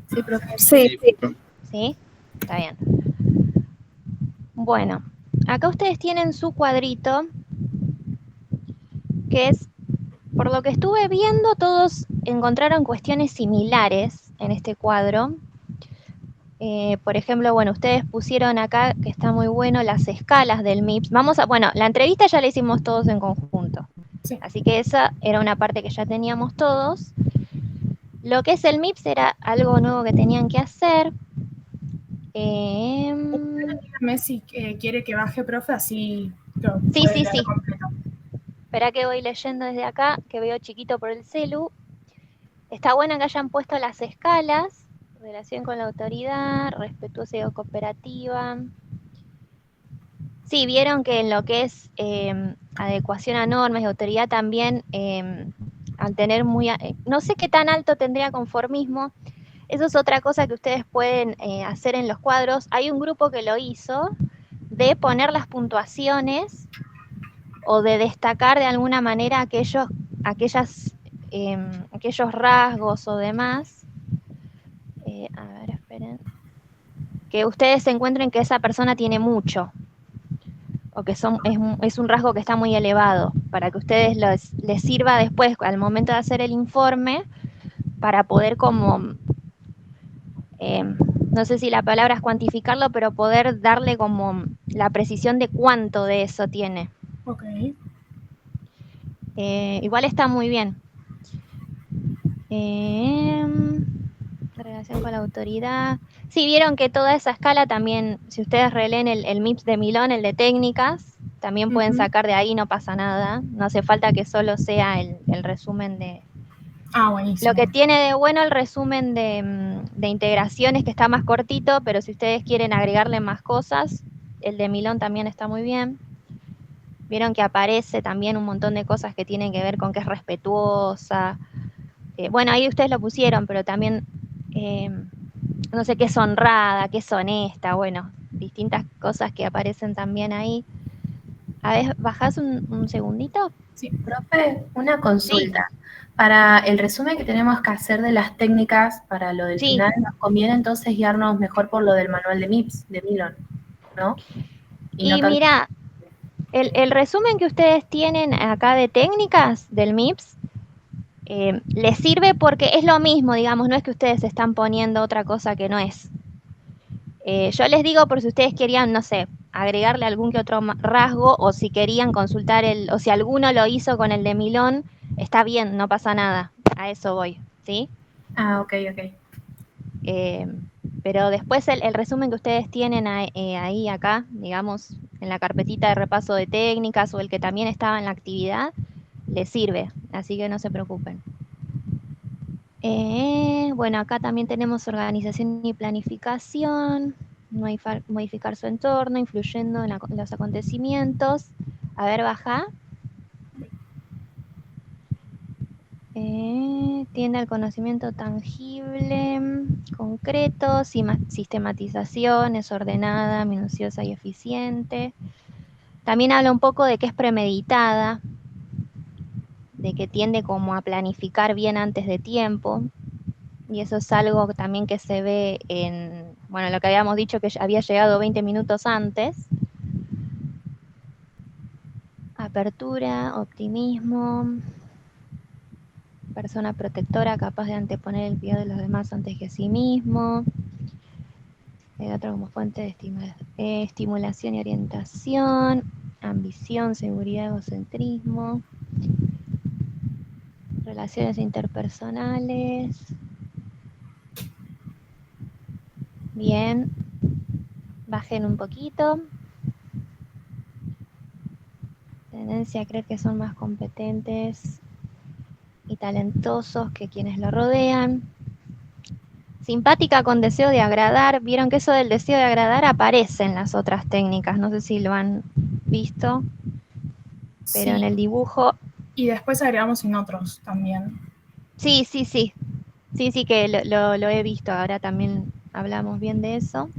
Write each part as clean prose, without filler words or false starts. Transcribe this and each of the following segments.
Sí, profe. Sí. ¿Sí? Está bien. Bueno, acá ustedes tienen su cuadrito, que es, por lo que estuve viendo, todos encontraron cuestiones similares en este cuadro. Por ejemplo, bueno, ustedes pusieron acá, que está muy bueno, las escalas del MIPS. Bueno, la entrevista ya la hicimos todos en conjunto. Sí. Así que esa era una parte que ya teníamos todos. Lo que es el MIPS era algo nuevo que tenían que hacer. Dígame si quiere que baje, profe, así lo Sí, puede sí, leer sí. completo. Espera que voy leyendo desde acá, que veo chiquito por el celu. Está bueno que hayan puesto las escalas, relación con la autoridad, respetuosa y cooperativa. Sí, vieron que en lo que es adecuación a normas y autoridad también, al tener no sé qué tan alto tendría conformismo, eso es otra cosa que ustedes pueden hacer en los cuadros. Hay un grupo que lo hizo, de poner las puntuaciones o de destacar de alguna manera aquellos rasgos o demás. A ver, esperen. Que ustedes encuentren que esa persona tiene mucho, o que es un rasgo que está muy elevado, para que ustedes les sirva después, al momento de hacer el informe, para poder no sé si la palabra es cuantificarlo, pero poder darle como la precisión de cuánto de eso tiene. Ok. Igual está muy bien. Relación con la autoridad. Sí, vieron que toda esa escala también, si ustedes releen el MIPS de Milón, el de técnicas, también pueden sacar de ahí, no pasa nada. No hace falta que solo sea el resumen de... Buenísimo. Lo que tiene de bueno el resumen de integración es que está más cortito, pero si ustedes quieren agregarle más cosas, el de Milón también está muy bien. Vieron que aparece también un montón de cosas que tienen que ver con que es respetuosa. Bueno, ahí ustedes lo pusieron, pero también, no sé, qué es honrada, qué es honesta, bueno, distintas cosas que aparecen también ahí. A ver, ¿bajás un segundito? Sí, profe, una consulta. Sí. Para el resumen que tenemos que hacer de las técnicas para lo del final, nos conviene entonces guiarnos mejor por lo del manual de MIPS, de Milón, ¿no? Y no mira, el resumen que ustedes tienen acá de técnicas del MIPS, les sirve porque es lo mismo, digamos, no es que ustedes están poniendo otra cosa que no es. Yo les digo por si ustedes querían, no sé, agregarle algún que otro rasgo, o si querían consultar o si alguno lo hizo con el de Milón, está bien, no pasa nada, a eso voy, ¿sí? Ok. Pero después el resumen que ustedes tienen ahí acá, digamos, en la carpetita de repaso de técnicas, o el que también estaba en la actividad, les sirve, así que no se preocupen. Bueno, acá también tenemos organización y planificación, modificar su entorno, influyendo en los acontecimientos. A ver, baja. Tiende al conocimiento tangible, concreto, sistematización, es ordenada, minuciosa y eficiente. También habla un poco de que es premeditada, de que tiende como a planificar bien antes de tiempo. Y eso es algo también que se ve en, bueno, lo que habíamos dicho, que había llegado 20 minutos antes. Apertura, optimismo, persona protectora, capaz de anteponer el cuidado de los demás antes que a sí mismo. El otro como fuente de estimulación y orientación, ambición, seguridad, egocentrismo, relaciones interpersonales. Bien, bajen un poquito. Tendencia a creer que son más competentes y talentosos que quienes lo rodean. Simpática con deseo de agradar. Vieron que eso del deseo de agradar aparece en las otras técnicas. No sé si lo han visto, pero sí, en el dibujo. Y después agregamos en otros también. Sí, que lo he visto. Ahora también hablamos bien de eso.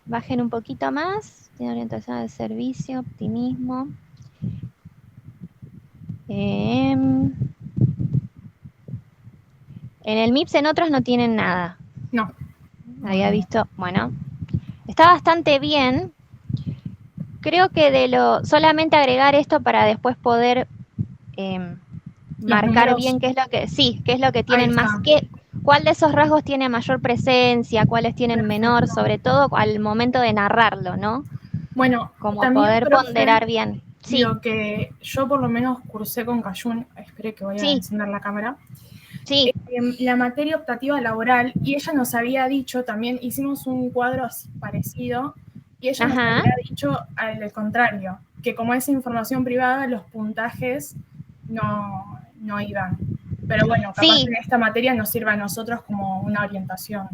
Bajen un poquito más. Tiene orientación al servicio, optimismo. En el MIPS en otros no tienen nada. No. Había visto, bueno, está bastante bien. Creo que solamente agregar esto para después poder Los marcar números, bien qué es lo que ahí tienen más, está. cuál de esos rasgos tiene mayor presencia, cuáles tienen menor, Perfecto. sobre todo al momento de narrarlo, ¿no? Bueno, Como también, poder profe, ponderar bien. Sí, lo que yo por lo menos cursé con Cayún, espere que voy a sí, encender la cámara, sí, la materia optativa laboral, y ella nos había dicho, también hicimos un cuadro así parecido, y ella nos ajá. había dicho al contrario, que como es información privada, los puntajes no iban. Pero bueno, capaz Sí, en esta materia nos sirve a nosotros como una orientación.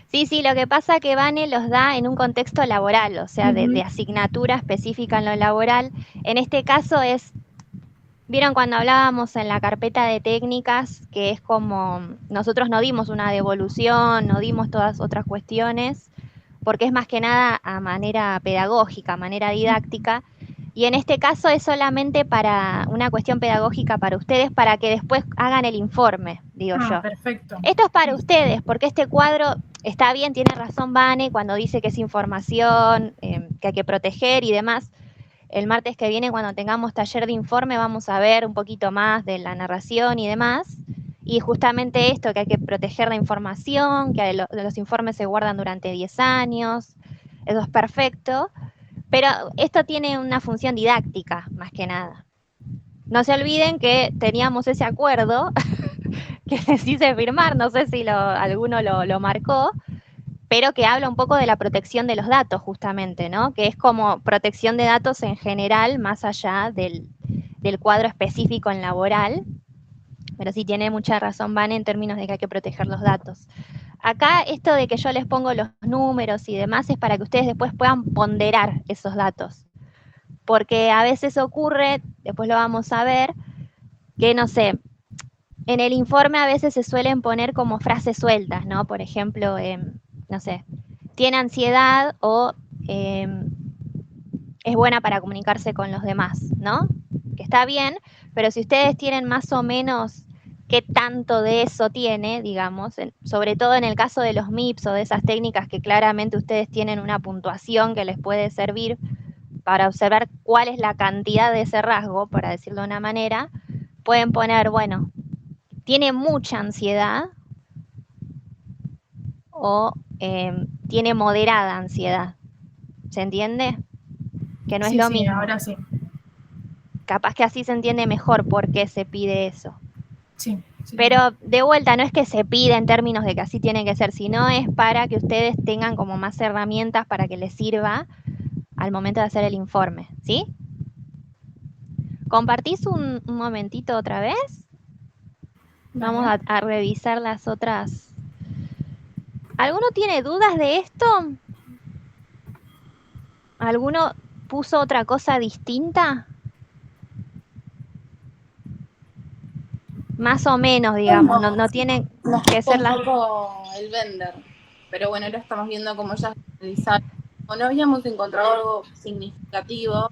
sí, lo que pasa que Vane los da en un contexto laboral, o sea, de Ujú. asignatura específica en lo laboral. En este caso vieron cuando hablábamos en la carpeta de técnicas, que es como, nosotros no dimos una devolución, no dimos todas otras cuestiones, porque es más que nada a manera pedagógica, a manera didáctica, y en este caso es solamente para una cuestión pedagógica para ustedes, para que después hagan el informe, digo Ah, yo. perfecto. Esto es para Listo. ustedes, porque este cuadro está bien, tiene razón Vane cuando dice que es información, que hay que proteger y demás. El martes que viene, cuando tengamos taller de informe, vamos a ver un poquito más de la narración y demás. Y justamente esto, que hay que proteger la información, que los informes se guardan durante 10 años, eso es perfecto. Pero esto tiene una función didáctica, más que nada. No se olviden que teníamos ese acuerdo que les hice firmar, no sé si alguno lo marcó, pero que habla un poco de la protección de los datos justamente, ¿no? Que es como protección de datos en general, más allá del cuadro específico en laboral, pero sí tiene mucha razón Van en términos de que hay que proteger los datos. Acá esto de que yo les pongo los números y demás es para que ustedes después puedan ponderar esos datos, porque a veces ocurre, después lo vamos a ver, que no sé, en el informe a veces se suelen poner como frases sueltas, ¿no? Por ejemplo, no sé, tiene ansiedad o eh, es buena para comunicarse con los demás, ¿no? Que está bien, pero si ustedes tienen más o menos qué tanto de eso tiene, digamos, sobre todo en el caso de los MIPS o de esas técnicas que claramente ustedes tienen una puntuación que les puede servir para observar cuál es la cantidad de ese rasgo, para decirlo de una manera, pueden poner, bueno, tiene mucha ansiedad o tiene moderada ansiedad. ¿Se entiende? Que no es Sí, lo sí, mismo. ahora sí. Capaz que así se entiende mejor por qué se pide eso. Sí, sí. Pero de vuelta, no es que se pida en términos de que así tiene que ser, sino es para que ustedes tengan como más herramientas para que les sirva al momento de hacer el informe, ¿sí? ¿Compartís un momentito otra vez? Vamos Dale. a revisar las otras. ¿Alguno tiene dudas de esto? ¿Alguno puso otra cosa distinta? Más o menos, digamos, no tienen Nos que costó ser un las... poco el vender, pero bueno, ahora estamos viendo cómo ya analizar. Como no habíamos encontrado algo significativo,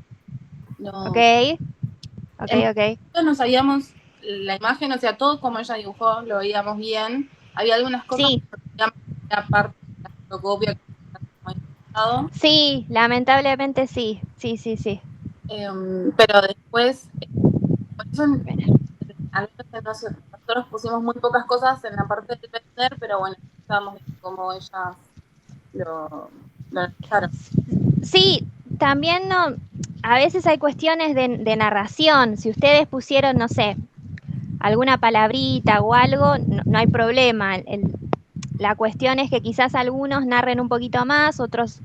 Ok, no, ok. no sabíamos la imagen, o sea, todo como ella dibujó lo veíamos bien. Había algunas cosas Sí, que veíamos que era parte de la fotocopia que habíamos indicado, sí, lamentablemente sí, sí. pero después, por eso al menos nosotros pusimos muy pocas cosas en la parte del vender, pero bueno, estábamos viendo cómo ellas lo analizaron. Sí, también no, a veces hay cuestiones de narración. Si ustedes pusieron, no sé, alguna palabrita o algo, no hay problema. La cuestión es que quizás algunos narren un poquito más, otros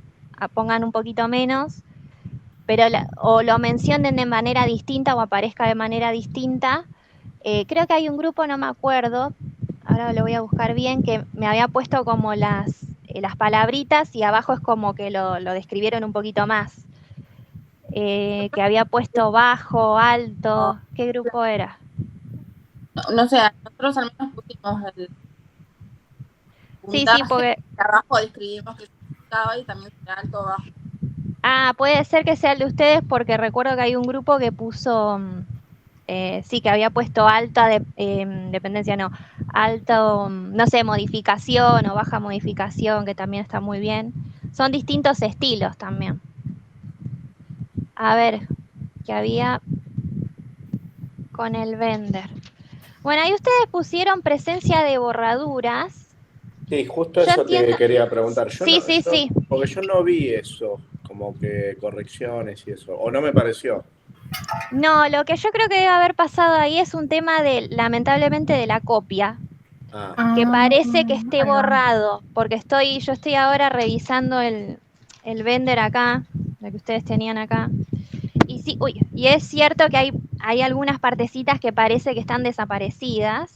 pongan un poquito menos, pero o lo mencionen de manera distinta o aparezca de manera distinta. Creo que hay un grupo, no me acuerdo, ahora lo voy a buscar bien, que me había puesto como las palabritas y abajo es como que lo describieron un poquito más. Que había puesto bajo, alto, ¿qué grupo era? No sé, nosotros al menos pusimos el Sí, puntaje, porque... abajo describimos que significaba y también se alto bajo. Ah, puede ser que sea el de ustedes porque recuerdo que hay un grupo que puso, sí, que había puesto alta dependencia, no, alto, no sé, modificación o baja modificación, que también está muy bien. Son distintos estilos también. A ver, ¿qué había con el Blender? Bueno, ahí ustedes pusieron presencia de borraduras. Sí, justo Yo eso entiendo. te quería preguntar. Sí, sí. Porque yo no vi eso, como que correcciones y eso, o no me pareció. No, lo que yo creo que debe haber pasado ahí es un tema lamentablemente, de la copia, Ah, que parece que Ah, esté ahí va. borrado, porque yo estoy ahora revisando el Blender acá, lo que ustedes tenían acá. Y sí, y es cierto que hay algunas partecitas que parece que están desaparecidas,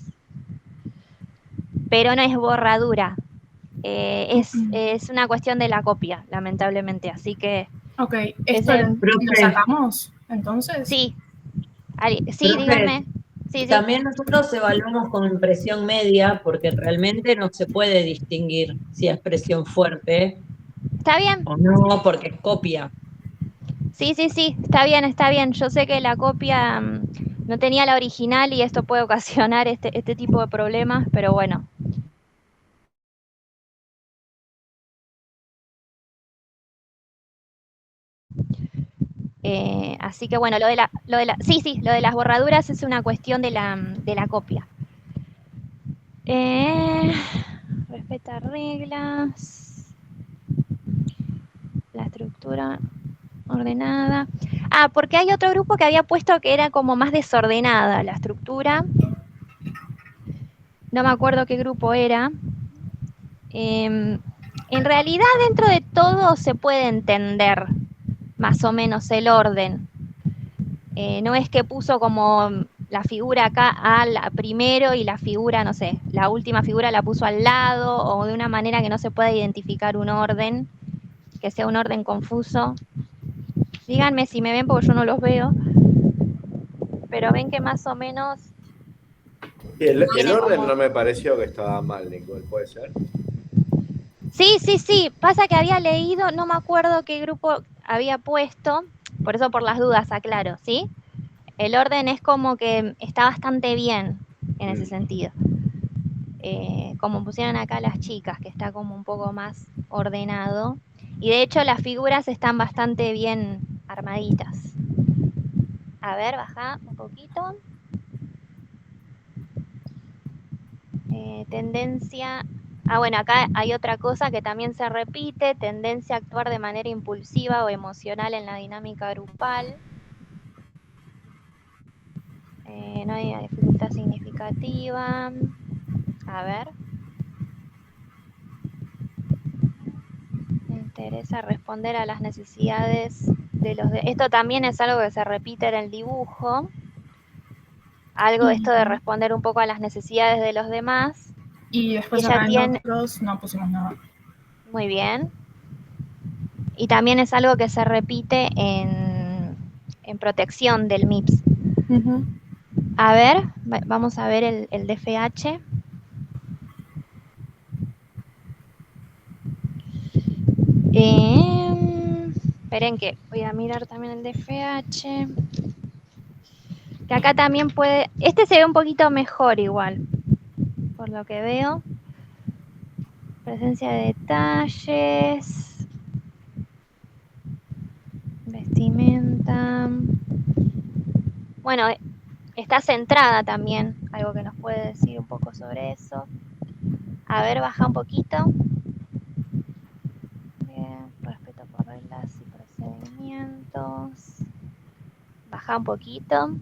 pero no es borradura. Es una cuestión de la copia, lamentablemente. Así que Ok, ¿esto lo Profe. sacamos entonces? sí, sí, Profe, díganme. Sí. también nosotros evaluamos con presión media porque realmente no se puede distinguir si es presión fuerte ¿Está bien? o no, porque es copia. Sí, está bien. Yo sé que la copia no tenía la original y esto puede ocasionar este tipo de problemas, pero bueno. Así que bueno, lo de las borraduras es una cuestión de la copia. Respeta reglas. La estructura ordenada. Ah, porque hay otro grupo que había puesto que era como más desordenada la estructura. No me acuerdo qué grupo era. En realidad, dentro de todo se puede entender más o menos el orden. No es que puso como la figura acá primero y la figura, no sé, la última figura la puso al lado, o de una manera que no se pueda identificar un orden, que sea un orden confuso. Díganme si me ven porque yo no los veo, pero ven que más o menos... y el tiene orden como... no me pareció que estaba mal, Nicole, ¿puede ser? Sí. Pasa que había leído, no me acuerdo qué grupo había puesto, por eso por las dudas aclaro, ¿sí? El orden es como que está bastante bien en ese sentido. Como pusieron acá las chicas, que está como un poco más ordenado. Y de hecho las figuras están bastante bien armaditas. A ver, baja un poquito. Tendencia... Ah, bueno, acá hay otra cosa que también se repite, tendencia a actuar de manera impulsiva o emocional en la dinámica grupal. No hay dificultad significativa. A ver. Me interesa responder a las necesidades de los demás. Esto también es algo que se repite en el dibujo. Algo de esto de responder un poco a las necesidades de los demás. Y después Ella acá tiene... nosotros no pusimos nada. Muy bien. Y también es algo que se repite en protección del MIPS. A ver, vamos a ver el DFH. Esperen que voy a mirar también el DFH. Que acá también puede... Este se ve un poquito mejor igual, por lo que veo. Presencia de detalles. Vestimenta. Bueno, está centrada también, algo que nos puede decir un poco sobre eso. A ver, baja un poquito. Bien, respeto por reglas y procedimientos. Baja un poquito.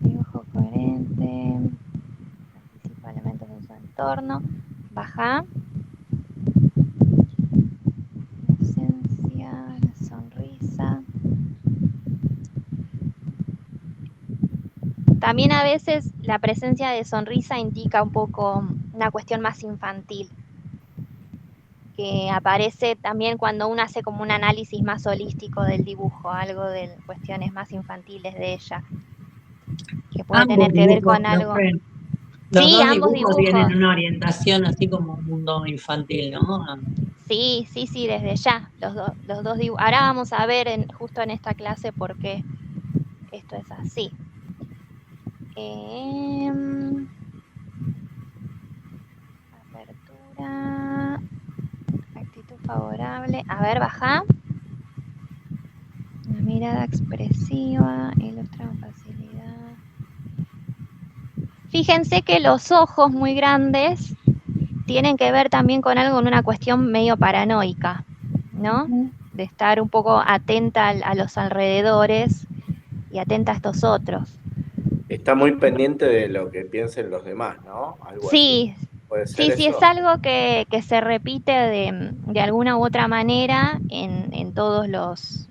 Dibujo coherente. Participa elementos de su entorno. Baja. Esencia, sonrisa. También a veces la presencia de sonrisa indica un poco una cuestión más infantil, que aparece también cuando uno hace como un análisis más holístico del dibujo, algo de cuestiones más infantiles de ella, que puede tener que ver con algo. Los Sí, dos ambos dibujos dibujos. tienen una orientación así como un mundo infantil, ¿no? Sí, desde ya, los dos dibujos. Ahora vamos a ver justo en esta clase por qué esto es así. Apertura. Actitud favorable. A ver, baja. Una mirada expresiva. Ilustra con facilidad. Fíjense que los ojos muy grandes tienen que ver también con algo, con una cuestión medio paranoica, ¿no? De estar un poco atenta a los alrededores y atenta a estos otros. Está muy pendiente de lo que piensen los demás, ¿no? Algo Sí, así. ¿Puede ser sí, eso? es algo que se repite de alguna u otra manera en todos los...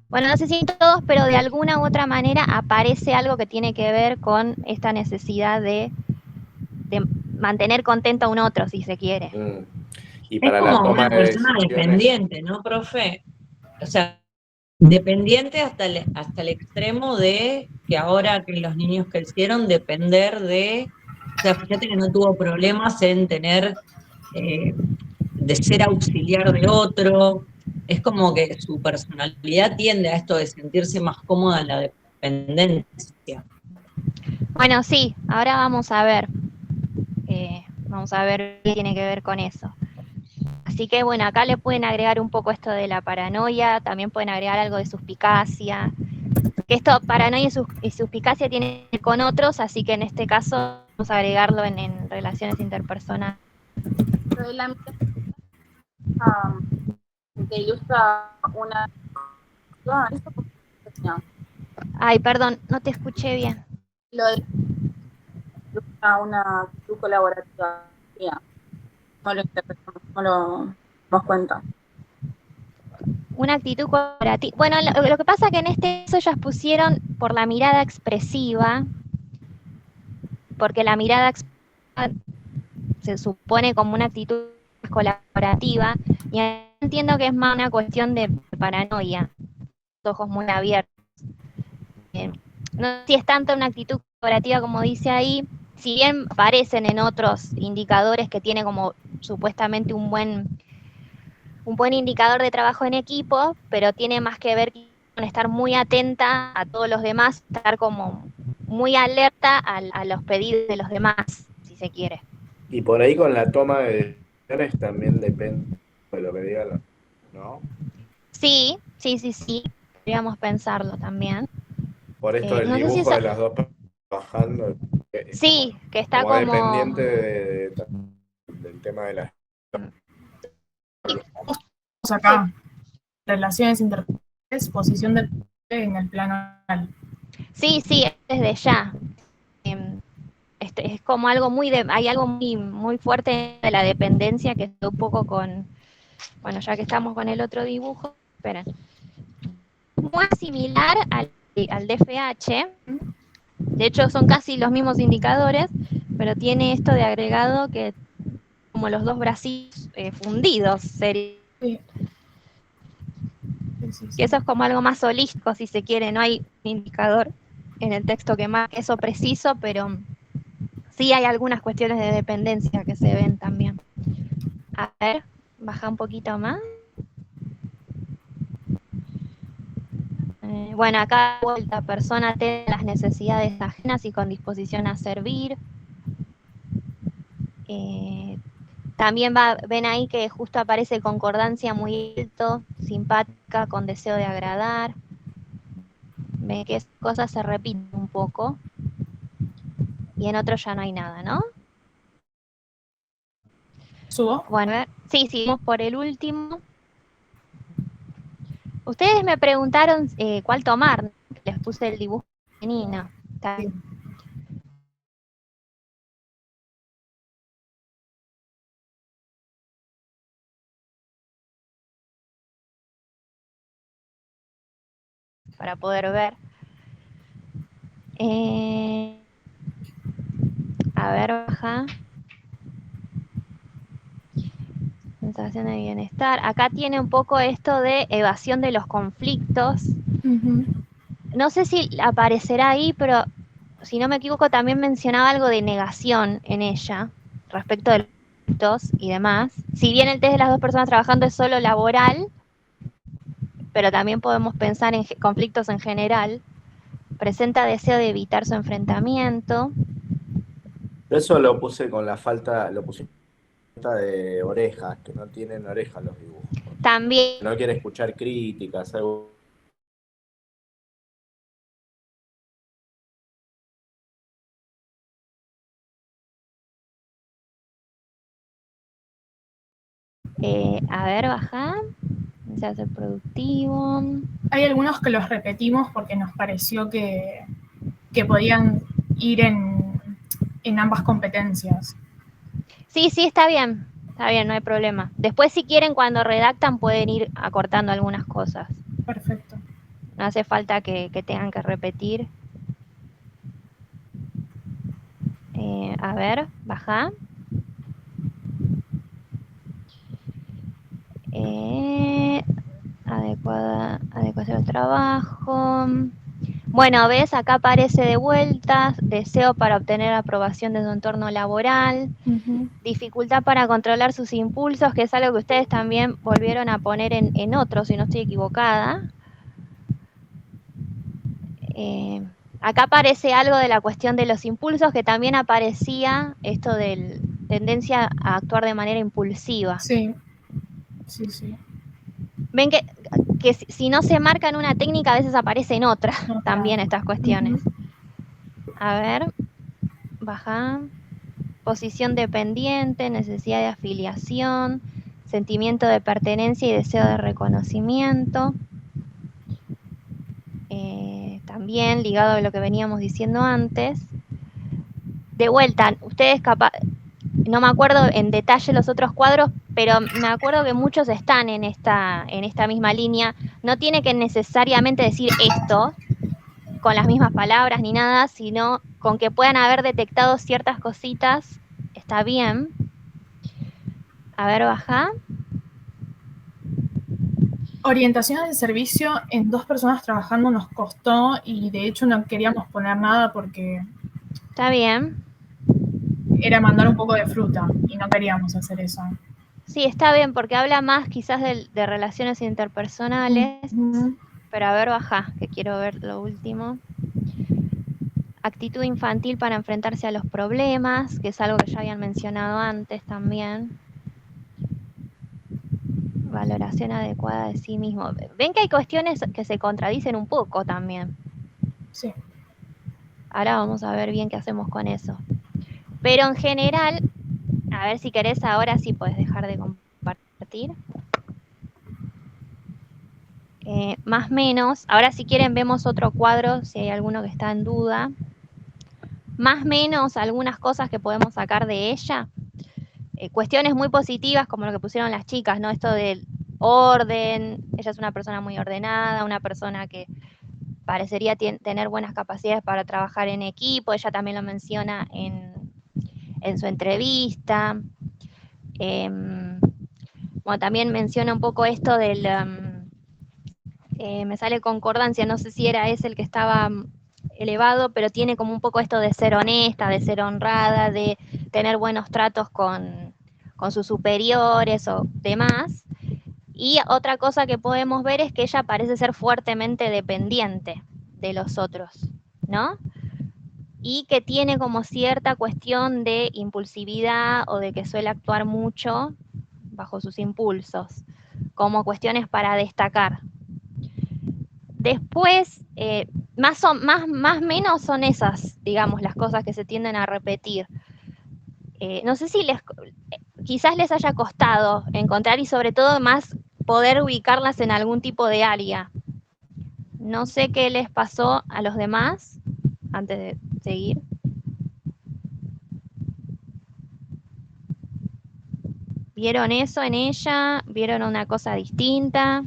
Bueno, no sé si en todos, pero de alguna u otra manera aparece algo que tiene que ver con esta necesidad de mantener contento a un otro, si se quiere. Y Es para la como toma una de persona decisiones, dependiente, ¿no, profe? O sea, dependiente hasta el extremo de que ahora que los niños crecieron, depender de, o sea, fíjate que no tuvo problemas en tener, de ser auxiliar de otro, es como que su personalidad tiende a esto de sentirse más cómoda en la dependencia. Bueno, sí, ahora vamos a ver qué tiene que ver con eso. Así que bueno, acá le pueden agregar un poco esto de la paranoia, también pueden agregar algo de suspicacia, que esto, paranoia y suspicacia tienen que ver con otros, así que en este caso vamos a agregarlo en relaciones interpersonales. Lo de la mirada, que ilustra una... eso como expresión. Ay, perdón, no te escuché bien. Lo de ilustra una actitud colaborativa. ¿Cómo lo interpretamos? ¿Cómo lo damos cuenta? Una actitud colaborativa. Bueno, lo que pasa es que en este caso ellas pusieron por la mirada expresiva, porque la mirada expresiva se supone como una actitud colaborativa, y entiendo que es más una cuestión de paranoia, los ojos muy abiertos. No sé si es tanto una actitud colaborativa como dice ahí, si bien aparecen en otros indicadores que tiene como supuestamente un buen indicador de trabajo en equipo, pero tiene más que ver con estar muy atenta a todos los demás, estar como muy alerta a los pedidos de los demás, si se quiere. y por ahí con la toma de decisiones también depende de lo que digan, ¿no? Sí, podríamos pensarlo también. Por esto del No sé si dibujo eso... de las dos trabajando, es Sí, que está como como... dependiente del tema de la... Acá, relaciones interpersonales, posición del en el plano oral. Sí, desde ya. Es como algo hay algo muy fuerte de la dependencia que está un poco con... Bueno, ya que estamos con el otro dibujo, esperen. Muy similar al DFH, de hecho son casi los mismos indicadores, pero tiene esto de agregado que como los dos bracitos fundidos, sería. Sí. Que eso es como algo más holístico, si se quiere, no hay un indicador en el texto que marque eso preciso, pero sí hay algunas cuestiones de dependencia que se ven también. A ver, baja un poquito más. Bueno, acá de vuelta, persona tiene las necesidades ajenas y con disposición a servir. También ven ahí que justo aparece concordancia muy alto, simpática, con deseo de agradar. Ven que esas cosas se repiten un poco. Y en otros ya no hay nada, ¿no? ¿Subo? Bueno, a ver, sí, vamos por el último. Ustedes me preguntaron cuál tomar, ¿no? Les puse el dibujo femenino. Sí. Para poder ver. A ver, baja. Sensación de bienestar. Acá tiene un poco esto de evasión de los conflictos. No sé si aparecerá ahí, pero si no me equivoco también mencionaba algo de negación en ella respecto de los conflictos y demás. Si bien el test de las dos personas trabajando es solo laboral, pero también podemos pensar en conflictos en general, presenta deseo de evitar su enfrentamiento. Eso lo puse con la falta, lo puse con falta de orejas, que no tienen orejas los dibujos. También No quiere escuchar críticas, algo. a ver, baja. Se hace productivo. Hay algunos que los repetimos porque nos pareció que podían ir en ambas competencias. Sí, está bien, no hay problema. Después, si quieren, cuando redactan, pueden ir acortando algunas cosas. Perfecto. No hace falta que tengan que repetir. A ver, baja. Adecuación al trabajo. Bueno, ves, acá aparece de vuelta, deseo para obtener aprobación de su entorno laboral, dificultad para controlar sus impulsos, que es algo que ustedes también volvieron a poner en otros, si no estoy equivocada. Acá aparece algo de la cuestión de los impulsos, que también aparecía esto de tendencia a actuar de manera impulsiva. Sí. Ven que si no se marca en una técnica, a veces aparece en otra también estas cuestiones. A ver, baja. Posición dependiente, necesidad de afiliación, sentimiento de pertenencia y deseo de reconocimiento. También ligado a lo que veníamos diciendo antes. De vuelta, ustedes no me acuerdo en detalle los otros cuadros, pero me acuerdo que muchos están en esta misma línea. No tiene que necesariamente decir esto con las mismas palabras ni nada, sino con que puedan haber detectado ciertas cositas, está bien. A ver, baja. Orientación al servicio en 2 personas trabajando nos costó y de hecho no queríamos poner nada porque está bien. Era mandar un poco de fruta y no queríamos hacer eso. Sí, está bien, porque habla más quizás de relaciones interpersonales, pero a ver, baja, que quiero ver lo último. Actitud infantil para enfrentarse a los problemas, que es algo que ya habían mencionado antes también. Valoración adecuada de sí mismo. Ven que hay cuestiones que se contradicen un poco también. Sí. Ahora vamos a ver bien qué hacemos con eso. Pero en general, a ver si querés ahora sí puedes dejar de compartir. Más o menos, ahora si quieren vemos otro cuadro, si hay alguno que está en duda. Más o menos algunas cosas que podemos sacar de ella. Cuestiones muy positivas como lo que pusieron las chicas, ¿no? Esto del orden, ella es una persona muy ordenada, una persona que parecería tener buenas capacidades para trabajar en equipo, ella también lo menciona en su entrevista. Bueno, también menciona un poco esto del... me sale concordancia, no sé si era ese el que estaba elevado, pero tiene como un poco esto de ser honesta, de ser honrada, de tener buenos tratos con sus superiores o demás. Y otra cosa que podemos ver es que ella parece ser fuertemente dependiente de los otros, ¿no? Y que tiene como cierta cuestión de impulsividad o de que suele actuar mucho bajo sus impulsos, como cuestiones para destacar. Después, más o menos son esas, digamos, las cosas que se tienden a repetir. No sé si quizás les haya costado encontrar y sobre todo más poder ubicarlas en algún tipo de área. No sé qué les pasó a los demás antes de seguir. ¿Vieron eso en ella? ¿Vieron una cosa distinta?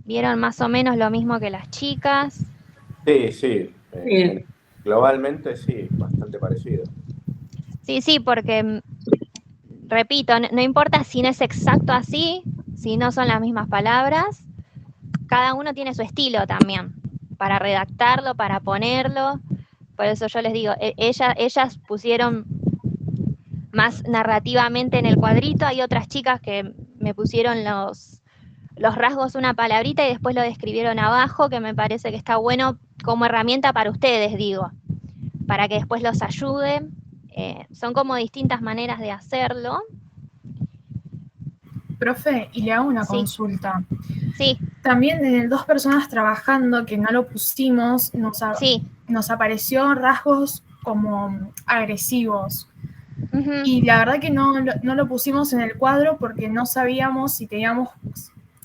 ¿Vieron más o menos lo mismo que las chicas? Sí. Globalmente sí, bastante parecido. Sí, porque, repito, no importa si no es exacto así, si no son las mismas palabras, cada uno tiene su estilo también, para redactarlo, para ponerlo. Por eso yo les digo, ellas pusieron más narrativamente en el cuadrito, hay otras chicas que me pusieron los rasgos una palabrita y después lo describieron abajo, que me parece que está bueno como herramienta para ustedes, digo, para que después los ayude. Son como distintas maneras de hacerlo. Profe, y le hago una Sí. consulta. Sí, También en el 2 personas trabajando, que no lo pusimos, sí. nos apareció rasgos como agresivos. Ujú. Y la verdad que no lo pusimos en el cuadro porque no sabíamos si teníamos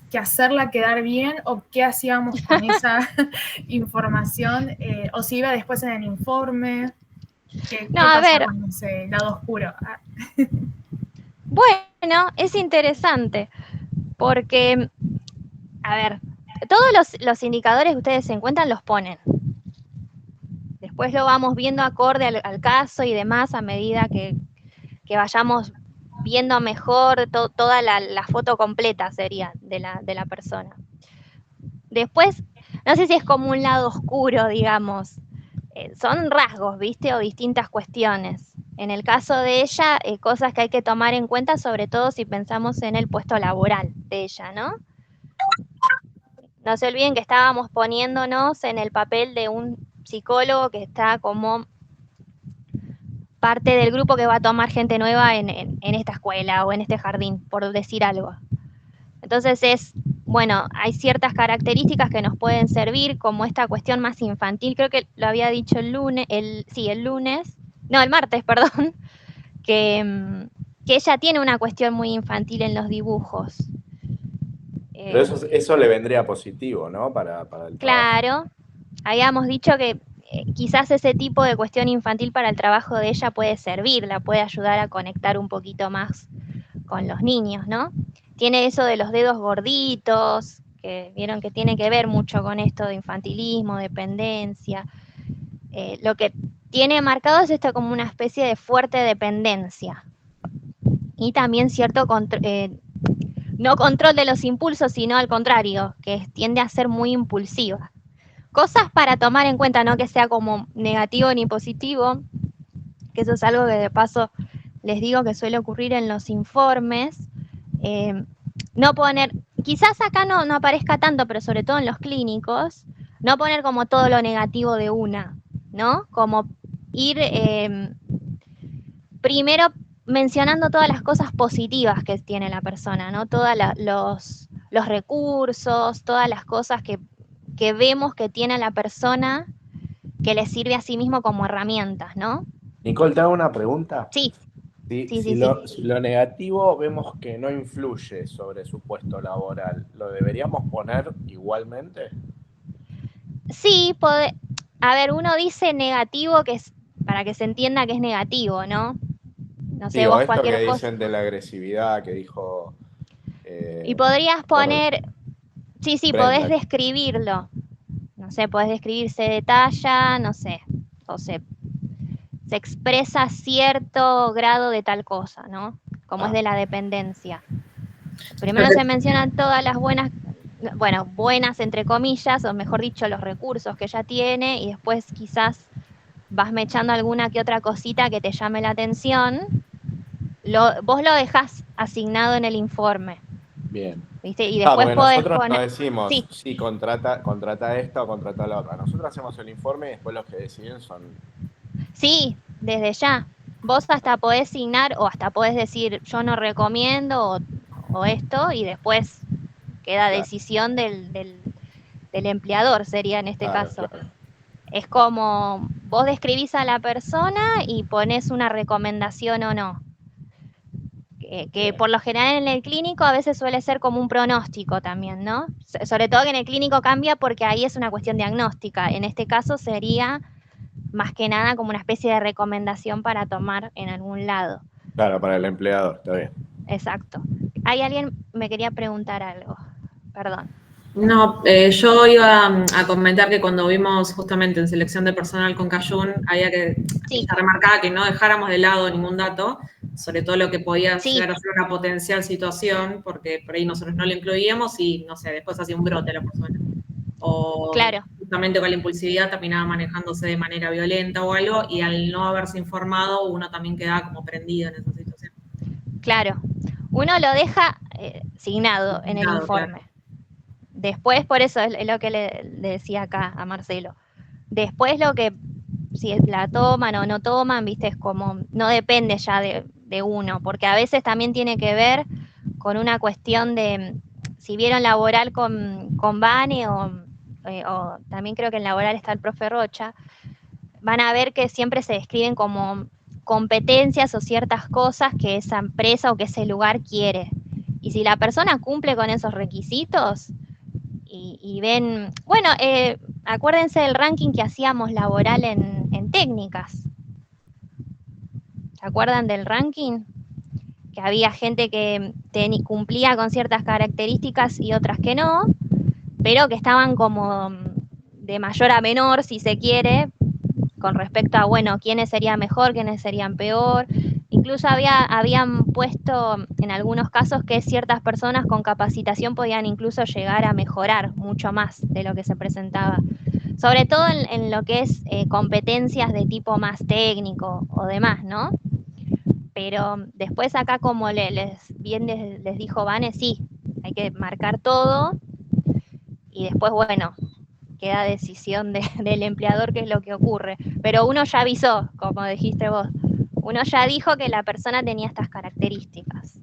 que hacerla quedar bien o qué hacíamos con esa información, o si iba después en el informe. ¿Qué No, a pasa ver. con ese lado oscuro? Bueno, es interesante, porque, a ver, todos los indicadores que ustedes se encuentran los ponen. Después lo vamos viendo acorde al caso y demás a medida que vayamos viendo mejor toda la foto completa sería de la persona. Después, no sé si es como un lado oscuro, digamos. Son rasgos, ¿viste? O distintas cuestiones. En el caso de ella, cosas que hay que tomar en cuenta, sobre todo si pensamos en el puesto laboral de ella, ¿no? No se olviden que estábamos poniéndonos en el papel de un psicólogo que está como parte del grupo que va a tomar gente nueva en esta escuela o en este jardín, por decir algo. Entonces bueno, hay ciertas características que nos pueden servir, como esta cuestión más infantil, creo que lo había dicho el martes, perdón, que ella tiene una cuestión muy infantil en los dibujos. Pero eso le vendría positivo, ¿no? Para el trabajo. Claro, habíamos dicho que quizás ese tipo de cuestión infantil para el trabajo de ella puede servir, la puede ayudar a conectar un poquito más con los niños, ¿no? Tiene eso de los dedos gorditos, que vieron que tiene que ver mucho con esto de infantilismo, dependencia. Lo que tiene marcado es esto como una especie de fuerte dependencia. Y también cierto no control de los impulsos, sino al contrario, que tiende a ser muy impulsiva. Cosas para tomar en cuenta, no que sea como negativo ni positivo, que eso es algo que de paso les digo que suele ocurrir en los informes. No poner, quizás acá no aparezca tanto, pero sobre todo en los clínicos, no poner como todo lo negativo de una, ¿no? Como ir primero mencionando todas las cosas positivas que tiene la persona, ¿no? Todos los recursos, todas las cosas que vemos que tiene la persona que le sirve a sí mismo como herramientas, ¿no? Nicole, te hago una pregunta. Sí. Si lo negativo vemos que no influye sobre su puesto laboral, ¿lo deberíamos poner igualmente? Sí, a ver, uno dice negativo que es para que se entienda que es negativo, ¿no? No sé, Digo, vos esto cualquier que cosa. dicen de la agresividad que dijo... Y podrías poner, sí, Brenda. podés describirlo. No sé, podés describir, se detalla, no sé, o se expresa cierto grado de tal cosa, ¿no? Como es de la dependencia. Primero se mencionan todas las buenas entre comillas, o mejor dicho, los recursos que ella tiene, y después quizás vas mechando alguna que otra cosita que te llame la atención. Vos lo dejás asignado en el informe. Bien. ¿Viste? Y después podés nosotros poner... no decimos, sí, contrata esta o contrata la otra. Nosotros hacemos el informe y después los que deciden son... Sí, desde ya. Vos hasta podés asignar o hasta podés decir yo no recomiendo o esto, y después queda decisión del empleador, sería en este caso. Claro. Es como vos describís a la persona y ponés una recomendación o no. Que por lo general en el clínico a veces suele ser como un pronóstico también, ¿no? Sobre todo que en el clínico cambia porque ahí es una cuestión diagnóstica. En este caso sería más que nada como una especie de recomendación para tomar en algún lado. Claro, para el empleador, está bien. Exacto. ¿Hay alguien me quería preguntar algo? Perdón. No, yo iba a comentar que cuando vimos justamente en selección de personal con Cayún, había que remarcar que no dejáramos de lado ningún dato, sobre todo lo que podía llegar a ser una potencial situación, porque por ahí nosotros no lo incluíamos y, no sé, después hacía un brote la persona. O justamente con la impulsividad terminaba manejándose de manera violenta o algo, y al no haberse informado, uno también quedaba como prendido en esa situación. Claro. Uno lo deja asignado en el informe. Claro. Después, por eso es lo que le decía acá a Marcelo. Después lo que, si la toman o no toman, viste, es como, no depende ya de uno, porque a veces también tiene que ver con una cuestión de, si vieron Laboral con Vane o también creo que en Laboral está el profe Rocha, van a ver que siempre se describen como competencias o ciertas cosas que esa empresa o que ese lugar quiere. Y si la persona cumple con esos requisitos y ven, bueno, acuérdense del ranking que hacíamos laboral en técnicas. ¿Se acuerdan del ranking? Que había gente que cumplía con ciertas características y otras que no, pero que estaban como de mayor a menor, si se quiere, con respecto a, bueno, quiénes serían mejor, quiénes serían peor. Incluso habían puesto en algunos casos que ciertas personas con capacitación podían incluso llegar a mejorar mucho más de lo que se presentaba. Sobre todo en lo que es competencias de tipo más técnico o demás, ¿no? Pero después acá, como bien les dijo Vane, sí, hay que marcar todo y después, bueno, queda decisión del empleador qué es lo que ocurre. Pero uno ya avisó, como dijiste vos, uno ya dijo que la persona tenía estas características.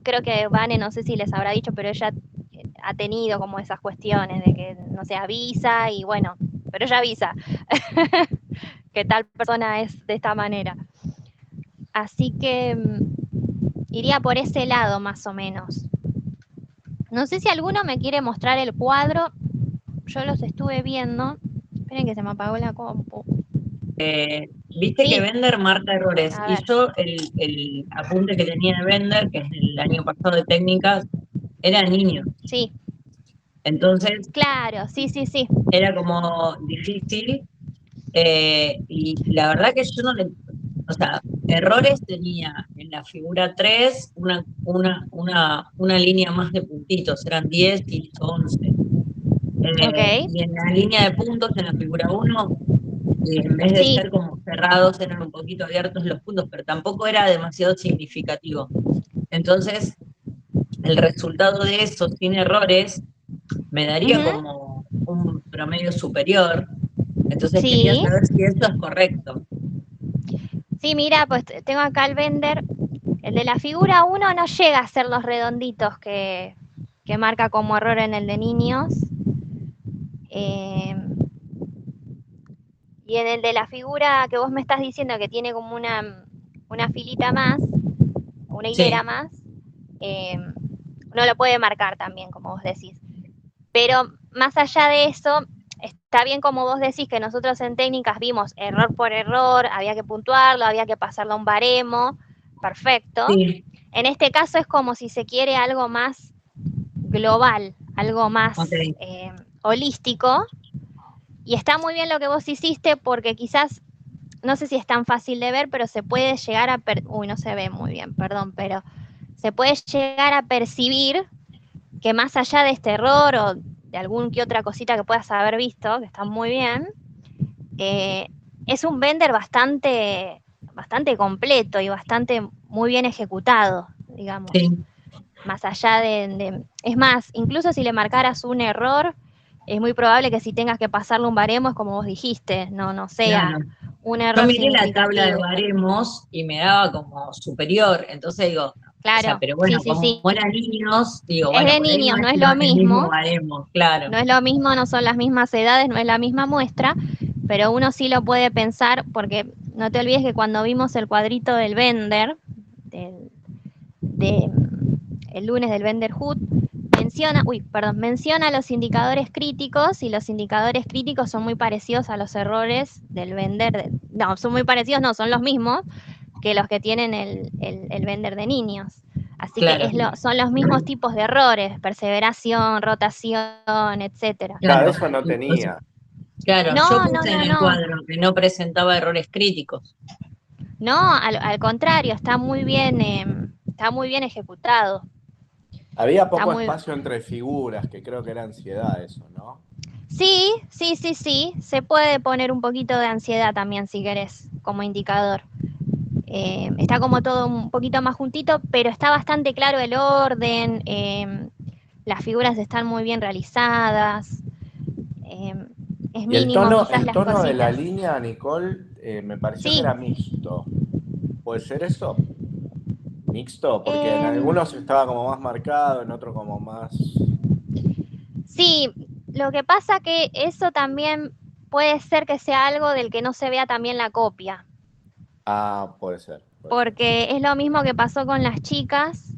Creo que Vane, no sé si les habrá dicho, pero ella ha tenido como esas cuestiones de que no se avisa y bueno, pero ella avisa que tal persona es de esta manera. Así que iría por ese lado más o menos. No sé si alguno me quiere mostrar el cuadro. Yo los estuve viendo. Esperen que se me apagó la compu. Viste Sí. que Bender marca errores. A Y ver. yo el apunte que tenía de Bender, que es del año pasado de técnicas, era niño. Sí, Entonces claro, sí. era como difícil. Y la verdad que yo no le... O sea, errores tenía en la figura 3 una línea más de puntitos, eran 10 y 11. Ok. Y en la línea de puntos, en la figura 1, en vez de Sí. ser como cerrados, eran un poquito abiertos los puntos, pero tampoco era demasiado significativo. Entonces, el resultado de eso, sin errores, me daría como un promedio superior. Entonces quería Sí. saber si eso es correcto. Sí, mira, pues tengo acá el Bender. El de la figura 1 no llega a ser los redonditos que marca como error en el de niños. Y en el de la figura que vos me estás diciendo que tiene como una filita más, una hilera Sí. más, uno lo puede marcar también, como vos decís. Pero más allá de eso, está bien como vos decís que nosotros en técnicas vimos error por error, había que puntuarlo, había que pasarlo a un baremo, perfecto. Sí. En este caso es como si se quiere algo más global, algo más Okay. Holístico. Y está muy bien lo que vos hiciste porque quizás, no sé si es tan fácil de ver, pero se puede llegar a... Uy, no se ve muy bien, perdón, pero se puede llegar a percibir que más allá de este error o de algún que otra cosita que puedas haber visto, que está muy bien, es un Bender bastante completo y bastante muy bien ejecutado, digamos. Sí. Más allá es más, incluso si le marcaras un error, es muy probable que si tengas que pasarle un baremo, es como vos dijiste, no sea Claro. un Yo error miré la tabla de significativo. baremos y me daba como superior, entonces digo, o sea, Claro, pero bueno, sí. como eran niños, digo, Es bueno, de por ahí no niños, es no es lo el mismo mismo, baremo, claro. no es lo mismo, no son las mismas edades, no es la misma muestra, pero uno sí lo puede pensar, porque no te olvides que cuando vimos el cuadrito del Bender, el lunes del Bender Hood, menciona los indicadores críticos, y los indicadores críticos son muy parecidos a los errores del Bender, no, son muy parecidos, no, son los mismos que los que tienen el Bender de niños. Así Claro. que son los mismos tipos de errores, perseveración, rotación, etcétera. Claro, eso no tenía. Claro, No, yo puse en el cuadro que no presentaba errores críticos. No, al contrario, está muy bien ejecutado. Había poco espacio entre figuras, que creo que era ansiedad eso, ¿no? Sí, se puede poner un poquito de ansiedad también si querés, como indicador. Está como todo un poquito más juntito, pero está bastante claro el orden. las figuras están muy bien realizadas, es Y el mínimo tono, quizás el las tono de la cositas. línea, Nicole, me pareció que Sí, era mixto. ¿Puede ser eso? Mixto, porque en em, algunos estaba como más marcado, en otro como más. sí, lo que pasa que eso también puede ser que sea algo del que no se vea también la copia, Ah, puede ser, puede ser. porque es lo mismo que pasó con las chicas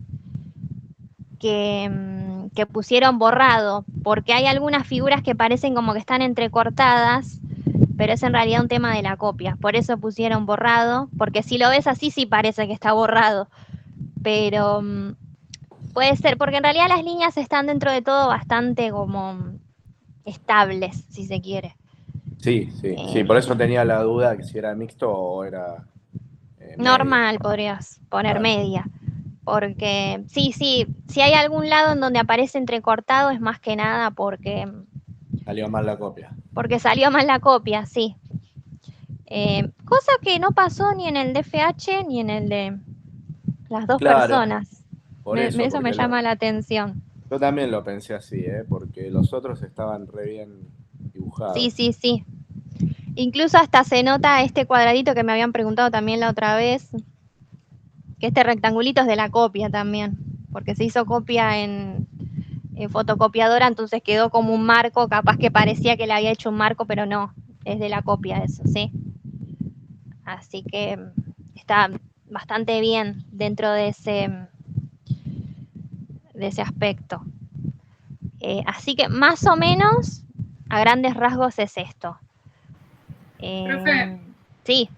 que pusieron borrado, porque hay algunas figuras que parecen como que están entrecortadas, pero es en realidad un tema de la copia, por eso pusieron borrado, porque si lo ves así sí parece que está borrado, pero puede ser, porque en realidad las líneas están dentro de todo bastante como estables, si se quiere. Sí, sí, sí, Eh, por eso tenía la duda que si era mixto o era media. Normal podrías poner Claro, media, porque sí, si hay algún lado en donde aparece entrecortado es más que nada salió mal la copia. porque salió mal la copia, sí. Cosa que no pasó ni en el DFH ni en el de las dos Claro, personas. por eso, Eso me porque llama la atención. yo también lo pensé así, porque los otros estaban re bien Sí, dibujados. sí, sí. Incluso hasta se nota este cuadradito que me habían preguntado también la otra vez, que este rectangulito es de la copia también, porque se hizo copia en fotocopiadora, entonces quedó como un marco, capaz que parecía que le había hecho un marco, pero no, es de la copia eso, ¿sí? Así que está bastante bien dentro de ese aspecto. Así que más o menos, a grandes rasgos es esto. Profe, Sí,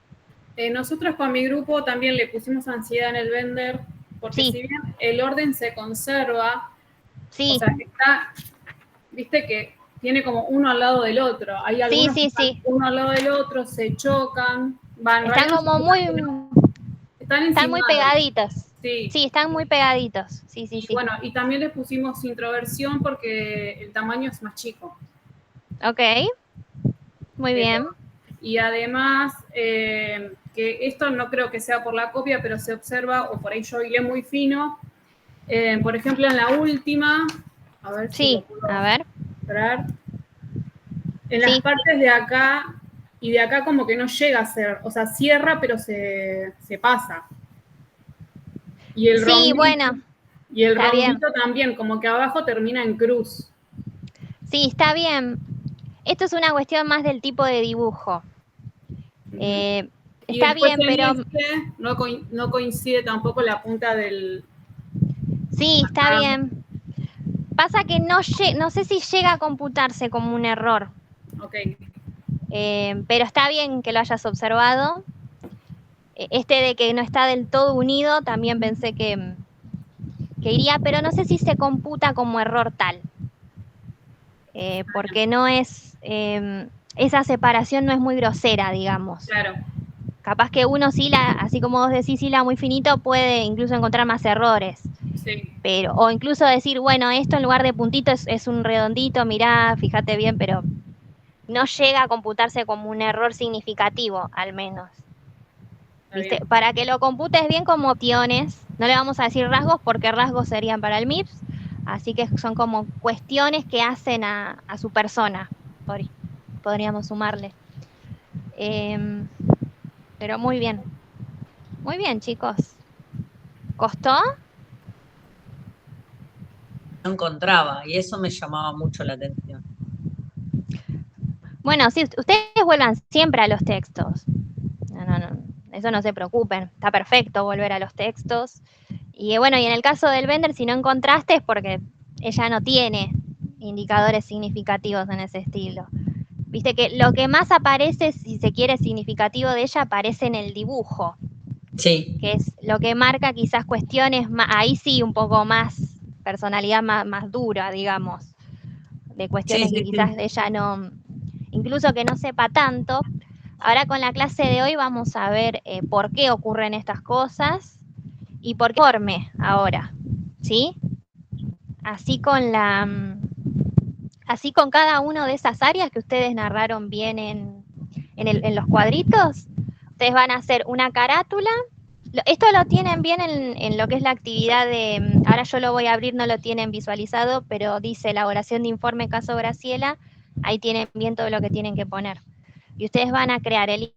nosotros con mi grupo también le pusimos ansiedad en el vender, porque sí, si bien el orden se conserva, o sí, sea, está, viste que tiene como uno al lado del otro. Hay sí, algunos que sí, están sí. uno al lado del otro, se chocan, van, en Están realidad no como se chocan, sino están están muy encimados. pegaditos. Sí. Sí, están muy pegaditos. Sí, sí, Y sí. bueno, y también le pusimos introversión porque el tamaño es más chico. Ok, muy bien. Y además, que esto no creo que sea por la copia, pero se observa, o por ahí yo hilé muy fino. Por ejemplo, en la última, a ver si lo Sí, puedo a ver. mostrar. En las Sí, partes de acá y de acá como que no llega a ser, o sea, cierra, pero se pasa. Y el sí, rondito, bueno, y el está bien. rondito también, como que abajo termina en cruz. Sí, está bien. Esto es una cuestión más del tipo de dibujo. Ujú. Eh, Y Está después bien, en pero este no coincide tampoco la punta del... sí, está Acá. bien. Pasa que no sé si llega a computarse como un error, Ok. pero está bien que lo hayas observado. Este de que no está del todo unido, también pensé que iría, pero no sé si se computa como error tal, porque no es, esa separación no es muy grosera, digamos. Claro. Capaz que uno sí, así como vos decís, hila muy finito, puede incluso encontrar más errores. Sí. Pero, o incluso decir, bueno, esto en lugar de puntito es un redondito, mirá, fíjate bien, pero no llega a computarse como un error significativo, al menos. Está ¿Viste? bien. Para que lo computes bien como opciones, no le vamos a decir rasgos porque rasgos serían para el MIPS, así que son como cuestiones que hacen a su persona, podríamos sumarle. Eh, pero muy bien chicos. ¿Costó? No encontraba y eso me llamaba mucho la atención. Bueno, sí, ustedes vuelvan siempre a los textos. No, eso no se preocupen, está perfecto volver a los textos. Y bueno, y en el caso del vender, si no encontraste es porque ella no tiene indicadores significativos en ese estilo. Viste que lo que más aparece, si se quiere, significativo de ella, aparece en el dibujo, Sí, que es lo que marca quizás cuestiones, ahí sí un poco más, personalidad más dura, digamos, de sí, cuestiones que sí, quizás sí. ella no, incluso que no sepa tanto. Ahora con la clase de hoy vamos a ver por qué ocurren estas cosas y por qué forme ahora, ¿sí? Así con así con cada una de esas áreas que ustedes narraron bien en los cuadritos, ustedes van a hacer una carátula Esto lo tienen bien en lo que es la actividad de, ahora yo lo voy a abrir, no lo tienen visualizado, pero dice elaboración de informe caso Graciela, ahí tienen bien todo lo que tienen que poner. Y ustedes van a crear el